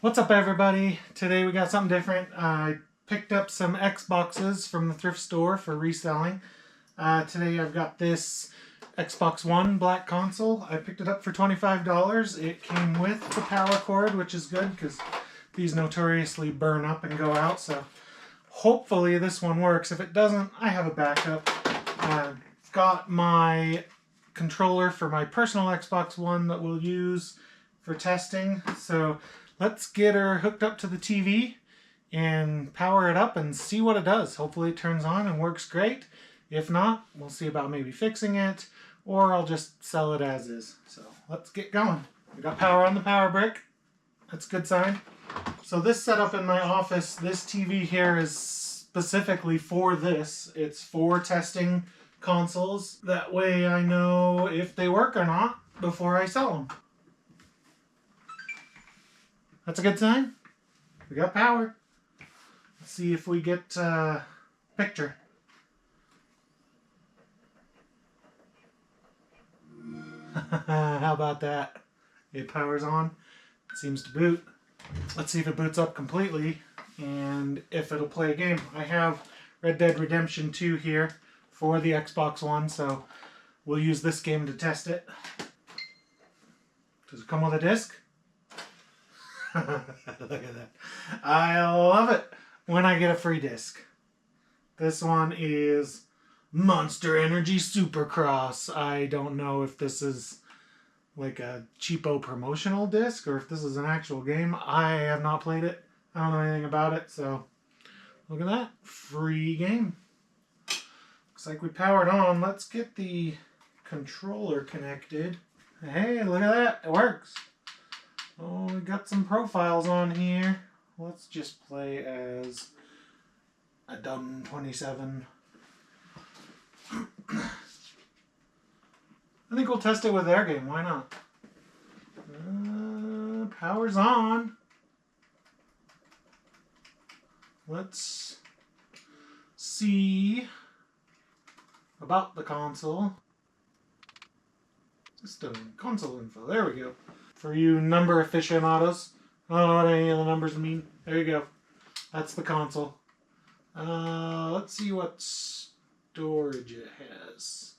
What's up, everybody? Today we got something different. I picked up some Xboxes from the thrift store for reselling. Today I've got this Xbox One black console. I picked it up for $25. It came with the power cord, which is good because these notoriously burn up and go out. So hopefully this one works. If it doesn't, I have a backup. I've got my controller for my personal Xbox One that we'll use for testing. So let's get her hooked up to the TV and power it up and see what it does. Hopefully it turns on and works great. If not, we'll see about maybe fixing it, or I'll just sell it as is. So let's get going. We got power on the power brick. That's a good sign. So this setup in my office, this TV here is specifically for this. It's for testing consoles. That way I know if they work or not before I sell them. That's a good sign. We got power. Let's see if we get picture. How about that? It powers on. It seems to boot. Let's see if it boots up completely and if it'll play a game. I have Red Dead Redemption 2 here for the Xbox One, so we'll use this game to test it. Does it come with a disc? Look at that. I love it when I get a free disc. This one is Monster Energy Supercross. I don't know if this is like a cheapo promotional disc or if this is an actual game. I have not played it. I don't know anything about it, so look at that. Free game. Looks like we powered on. Let's get the controller connected. Hey, look at that. It works. Oh, we got some profiles on here. Let's just play as a dumb 27. I think we'll test it with their game. Why not? Power's on. Let's see about the console. System console info. There we go. For you number aficionados, I don't know what any of the numbers mean. There you go. That's the console. Let's see what storage it has.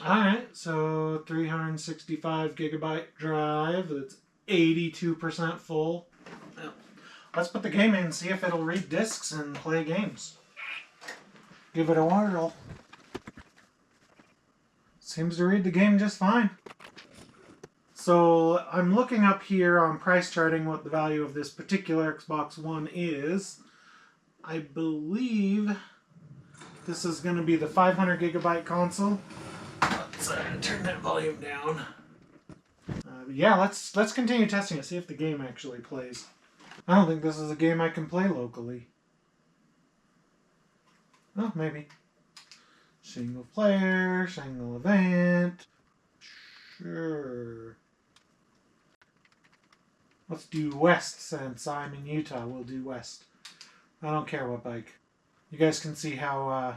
Alright, so 365 gigabyte drive. That's 82% full. Now, let's put the game in and see if it'll read discs and play games. Give it a whirl. Seems to read the game just fine. So I'm looking up here on price charting what the value of this particular Xbox One is. I believe this is going to be the 500 gigabyte console. Let's turn that volume down. Yeah, let's continue testing it, see if the game actually plays. I don't think this is a game I can play locally. Oh, maybe. Single player, single event. Sure. Let's do West since I'm in Utah. We'll do West. I don't care what bike. You guys can see how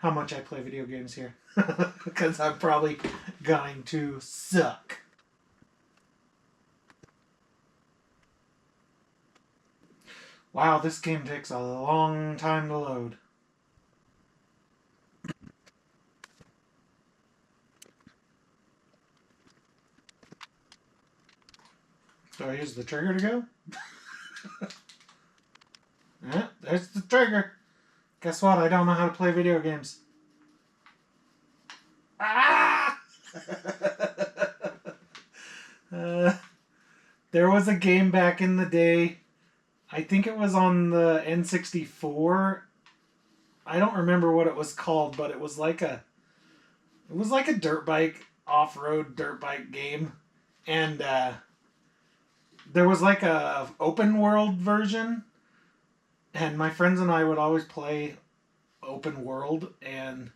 much I play video games here. Because I'm probably going to suck. Wow, this game takes a long time to load. Do I use the trigger to go? Yeah, there's the trigger. Guess what? I don't know how to play video games. Ah! There was a game back in the day. I think it was on the N64. I don't remember what it was called, but it was like a dirt bike, off-road dirt bike game. And there was like a open world version, and my friends and I would always play open world, and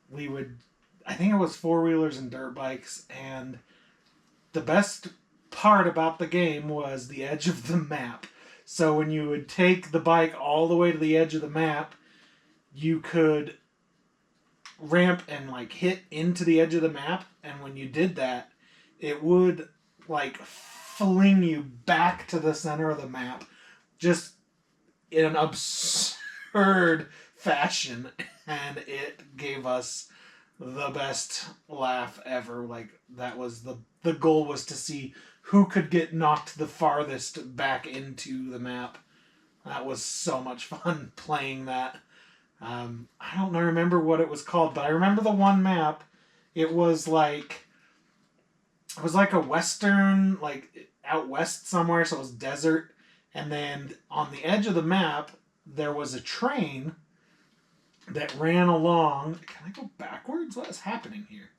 we would, I think it was four-wheelers and dirt bikes, and the best part about the game was the edge of the map. So when you would take the bike all the way to the edge of the map, you could ramp and like hit into the edge of the map, and when you did that, it would like fling you back to the center of the map, just in an absurd fashion, and it gave us the best laugh ever. Like, that was the goal, was to see who could get knocked the farthest back into the map. That was so much fun playing that. I don't remember what it was called, but I remember the one map. It was like a western, like out west somewhere, so it was desert. And then on the edge of the map, there was a train that ran along. Can I go backwards? What is happening here?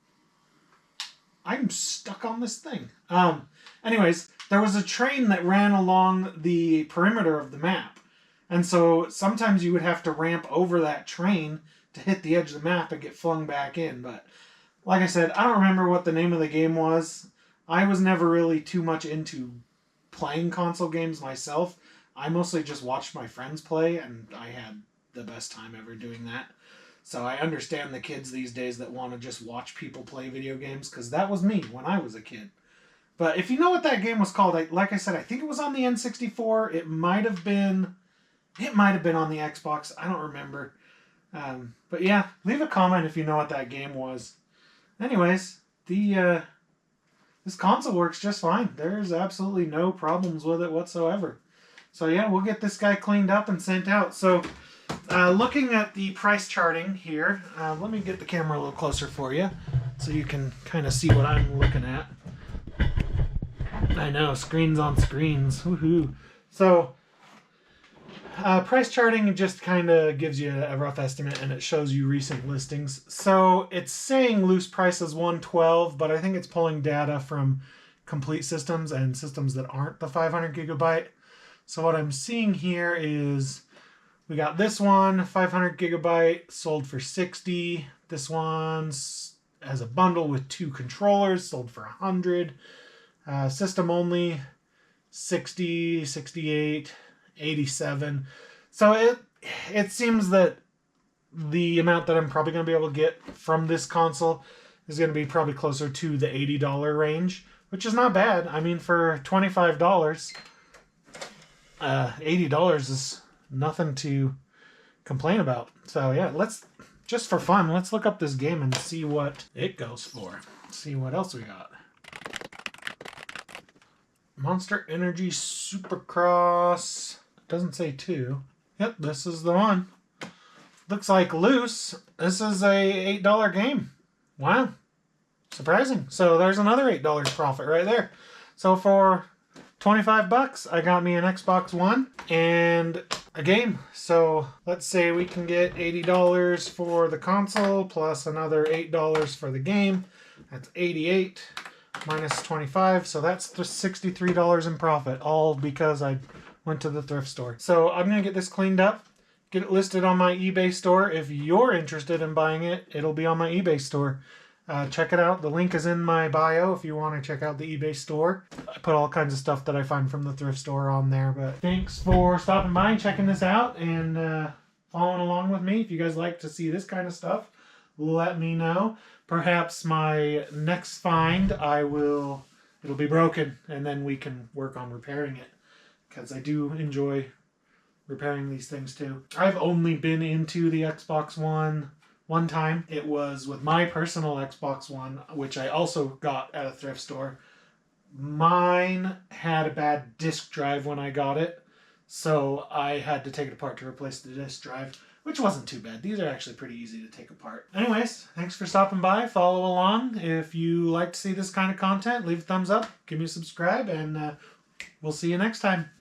I'm stuck on this thing. Anyways, there was a train that ran along the perimeter of the map. And so sometimes you would have to ramp over that train to hit the edge of the map and get flung back in. But like I said, I don't remember what the name of the game was. I was never really too much into playing console games myself. I mostly just watched my friends play, and I had the best time ever doing that. So I understand the kids these days that want to just watch people play video games, because that was me when I was a kid. But if you know what that game was called, like I said, I think it was on the N64. It might have been on the Xbox. I don't remember. But yeah, leave a comment if you know what that game was. Anyways, this console works just fine. There's absolutely no problems with it whatsoever. So yeah, we'll get this guy cleaned up and sent out. So looking at the price charting here, let me get the camera a little closer for you so you can kind of see what I'm looking at. I know, screens on screens. Woohoo. So price charting just kind of gives you a rough estimate, and it shows you recent listings. So it's saying loose price is $112, but I think it's pulling data from complete systems and systems that aren't the 500 gigabyte. So what I'm seeing here is we got this one, 500 gigabyte, sold for $60. This one's as a bundle with 2 controllers, sold for $100. System only, $60, $68, $87. So it seems that the amount that I'm probably going to be able to get from this console is going to be probably closer to the $80 range, which is not bad. I mean, for $25, $80 is nothing to complain about. So yeah, just for fun, let's look up this game and see what it goes for. See what else we got. Monster Energy Supercross. Doesn't say 2. Yep, this is the one. Looks like loose. This is a $8 game. Wow. Surprising. So there's another $8 profit right there. So for $25, I got me an Xbox One and a game. So let's say we can get $80 for the console plus another $8 for the game. That's $88 minus 25. So that's just $63 in profit, all because I went to the thrift store. So I'm going to get this cleaned up, get it listed on my eBay store. If you're interested in buying it, it'll be on my eBay store. Check it out. The link is in my bio if you want to check out the eBay store. I put all kinds of stuff that I find from the thrift store on there. But thanks for stopping by and checking this out and following along with me. If you guys like to see this kind of stuff, let me know. Perhaps my next find, it'll be broken, and then we can work on repairing it, because I do enjoy repairing these things too. I've only been into the Xbox one time. It was with my personal Xbox One, which I also got at a thrift store. Mine had a bad disk drive when I got it, so I had to take it apart to replace the disk drive, which wasn't too bad. These are actually pretty easy to take apart. Anyways, thanks for stopping by. Follow along. If you like to see this kind of content, leave a thumbs up, give me a subscribe, and we'll see you next time.